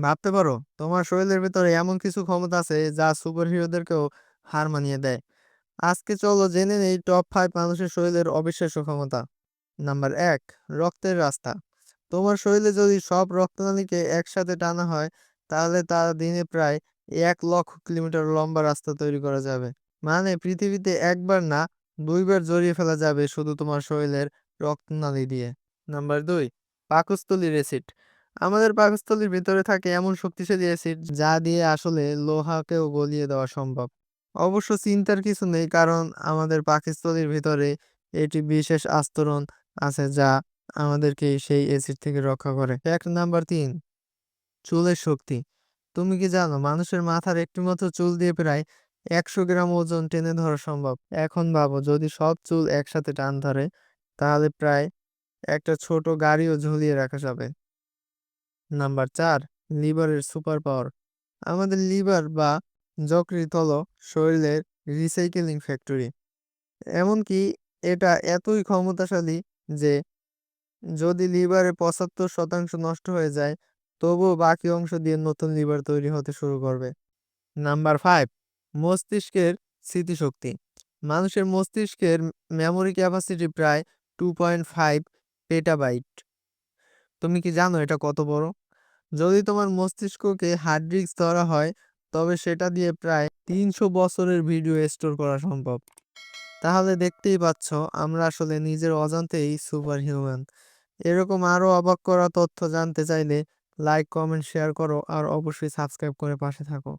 ভাবতে পারো তোমার শরীরের ভিতরে এমন কিছু ক্ষমতা আছে যা সুপার হিরোদেরকেও হার মানিয়ে দেয়। আজকে চলো জেনে নেই টপ 5 মানুষের শরীরের অবিশ্বাস্য ক্ষমতা। নাম্বার 1, রক্তের রাস্তা। তোমার শরীরে যদি সব রক্তনালীকে একসাথে টানা হয় তাহলে তা দিনে প্রায় 1 লক্ষ কিলোমিটার লম্বা রাস্তা তৈরি করা যাবে। মানে পৃথিবীতে একবার না, দুইবার জড়িয়ে ফেলা যাবে শুধু তোমার শরীরের রক্তনালী দিয়ে। নাম্বার 2, পাকস্থলীর অ্যাসিড। আমাদের পাকস্থলীর ভিতরে থাকে এমন শক্তিশালী অ্যাসিড যা দিয়ে আসলে লোহাকেও গলিয়ে দেওয়া সম্ভব। অবশ্য চিন্তার কিছু নেই, কারণ আমাদের পাকস্থলীর ভিতরে এটি বিশেষ আস্তরণ আছে যা আমাদেরকে সেই অ্যাসিড থেকে রক্ষা করে। ফ্যাক্ট নাম্বার 3, চুলের শক্তি। তুমি কি জানো মানুষের মাথার একটি মাত্র চুল দিয়ে প্রায় 100 গ্রাম ওজন টেনে ধরা সম্ভব। এখন ভাবো যদি সব চুল একসাথে টান ধরে তাহলে প্রায় একটা ছোট গাড়িও ঝুলিয়ে রাখা যাবে। নাম্বার 4, লিভারের সুপার পাওয়ার। আমাদের লিভার বা যকৃৎ হলো শরীরের রিসাইকেলিং ফ্যাক্টরি। এমনকি এটা এতই ক্ষমতাশালী যে যদি লিভারের 75% নষ্ট হয়ে যায় তবুও বাকি অংশ দিয়ে নতুন লিভার তৈরি হতে শুরু করবে। নাম্বার 5, মস্তিষ্কের স্মৃতিশক্তি। মানুষের মস্তিষ্কের মেমোরি ক্যাপাসিটি প্রায় 2.5 পেটাবাইট। তুমি কি জানো এটা কত বড়? যদি তোমার মস্তিষ্ককে হার্ড ডিস্ক ধরা হয় তবে সেটা দিয়ে প্রায় 300 বছরের ভিডিও স্টোর করা সম্ভব। তাহলে দেখতেই পাচ্ছ আমরা আসলে নিজের অজান্তেই সুপার হিউম্যান। এরকম আরো অবাক করা তথ্য জানতে চাইলে লাইক, কমেন্ট, শেয়ার করো আর অবশ্যই সাবস্ক্রাইব করে পাশে থাকো।